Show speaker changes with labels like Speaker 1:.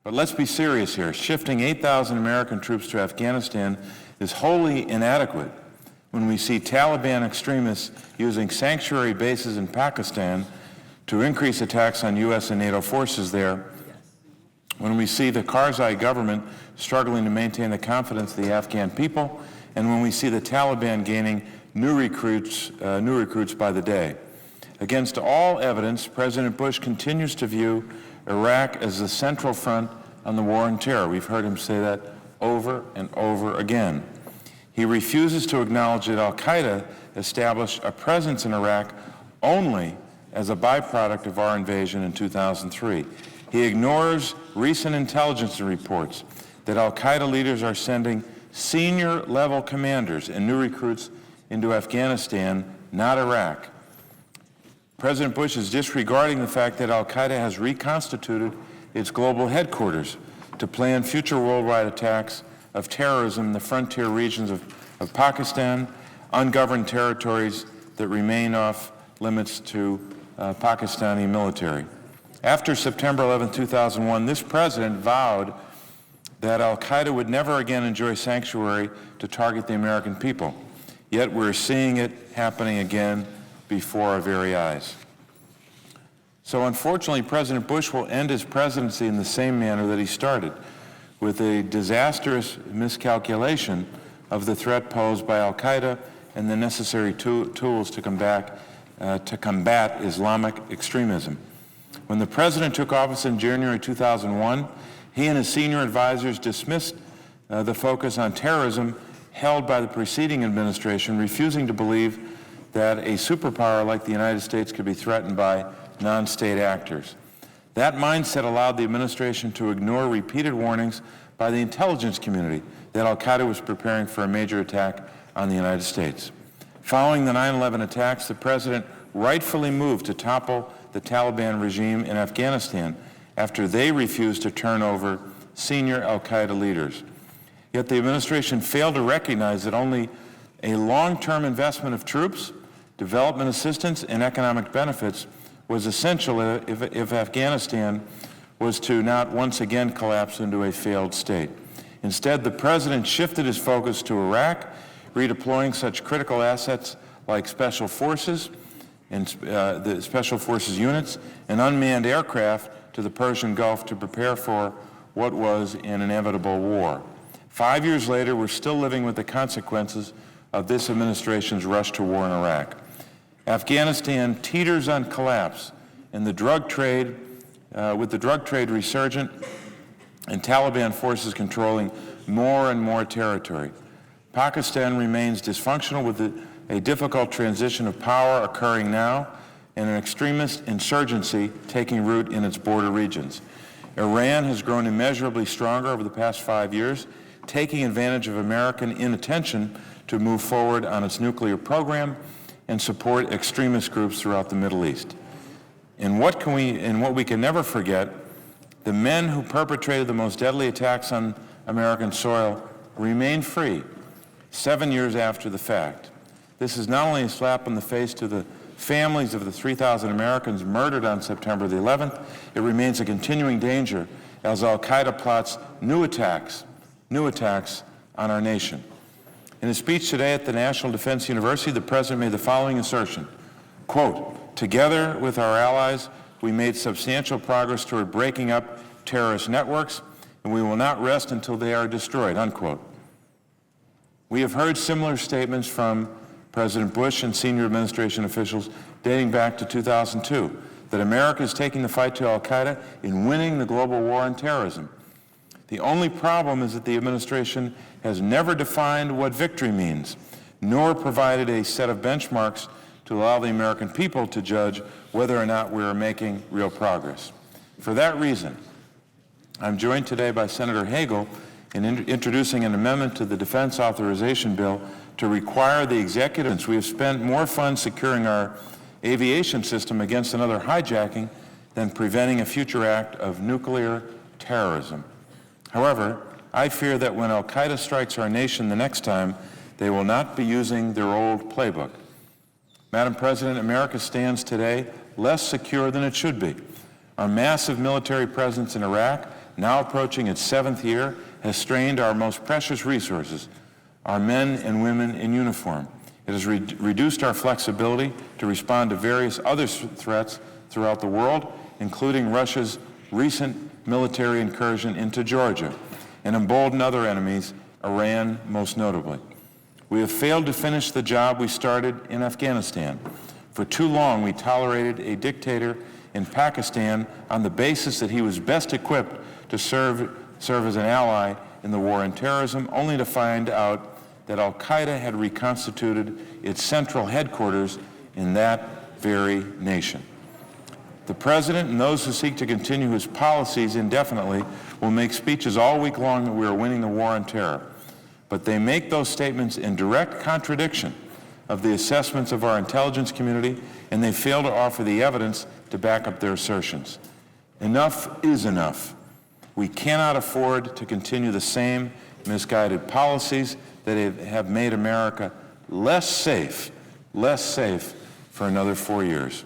Speaker 1: But let's be serious here. Shifting 8,000 American troops to Afghanistan is wholly inadequate when we see Taliban extremists using sanctuary bases in Pakistan to increase attacks on U.S. and NATO forces there, when we see the Karzai government struggling to maintain the confidence of the Afghan people, and when we see the Taliban gaining new recruits by the day. Against all evidence, President Bush continues to view Iraq as the central front on the war on terror. We've heard him say that over and over again. He refuses to acknowledge that al-Qaeda established a presence in Iraq only as a byproduct of our invasion in 2003. He ignores recent intelligence reports that al-Qaeda leaders are sending senior-level commanders and new recruits into Afghanistan, not Iraq. President Bush is disregarding the fact that al-Qaeda has reconstituted its global headquarters to plan future worldwide attacks of terrorism in the frontier regions of Pakistan, ungoverned territories that remain off limits to Pakistani military. After September 11, 2001, this president vowed that al-Qaeda would never again enjoy sanctuary to target the American people. Yet we're seeing it happening again before our very eyes. So unfortunately, President Bush will end his presidency in the same manner that he started, with a disastrous miscalculation of the threat posed by al-Qaeda and the necessary tools to combat Islamic extremism. When the president took office in January 2001, he and his senior advisors dismissed the focus on terrorism held by the preceding administration, refusing to believe that a superpower like the United States could be threatened by non-state actors. That mindset allowed the administration to ignore repeated warnings by the intelligence community that al-Qaeda was preparing for a major attack on the United States. Following the 9/11 attacks, the president rightfully moved to topple the Taliban regime in Afghanistan after they refused to turn over senior al-Qaeda leaders. Yet the administration failed to recognize that only a long-term investment of troops, development assistance, and economic benefits was essential if Afghanistan was to not once again collapse into a failed state. Instead, the president shifted his focus to Iraq, redeploying such critical assets like special forces and the special forces units and unmanned aircraft to the Persian Gulf to prepare for what was an inevitable war. 5 years later, we're still living with the consequences of this administration's rush to war in Iraq. Afghanistan teeters on collapse, and with the drug trade resurgent and Taliban forces controlling more and more territory. Pakistan remains dysfunctional with a difficult transition of power occurring now and an extremist insurgency taking root in its border regions. Iran has grown immeasurably stronger over the past 5 years, taking advantage of American inattention to move forward on its nuclear program and support extremist groups throughout the Middle East. And what we can never forget, the men who perpetrated the most deadly attacks on American soil remain free 7 years after the fact. This is not only a slap in the face to the families of the 3,000 Americans murdered on September the 11th, it remains a continuing danger as al-Qaeda plots new attacks on our nation. In his speech today at the National Defense University, the President made the following assertion, quote, "Together with our allies, we made substantial progress toward breaking up terrorist networks, and we will not rest until they are destroyed," unquote. We have heard similar statements from President Bush and senior administration officials dating back to 2002, that America is taking the fight to al-Qaeda in winning the global war on terrorism. The only problem is that the administration has never defined what victory means, nor provided a set of benchmarks to allow the American people to judge whether or not we are making real progress. For that reason, I'm joined today by Senator Hagel in introducing an amendment to the Defense Authorization Bill to require the executives. We have spent more funds securing our aviation system against another hijacking than preventing a future act of nuclear terrorism. However, I fear that when al-Qaeda strikes our nation the next time, they will not be using their old playbook. Madam President, America stands today less secure than it should be. Our massive military presence in Iraq, now approaching its 7th year, has strained our most precious resources, our men and women in uniform. It has reduced our flexibility to respond to various other threats throughout the world, including Russia's recent military incursion into Georgia, and emboldened other enemies, Iran most notably. We have failed to finish the job we started in Afghanistan. For too long, we tolerated a dictator in Pakistan on the basis that he was best equipped to serve as an ally in the war on terrorism, only to find out that Al-Qaeda had reconstituted its central headquarters in that very nation. The President and those who seek to continue his policies indefinitely will make speeches all week long that we are winning the war on terror. But they make those statements in direct contradiction of the assessments of our intelligence community, and they fail to offer the evidence to back up their assertions. Enough is enough. We cannot afford to continue the same misguided policies that have made America less safe for another 4 years.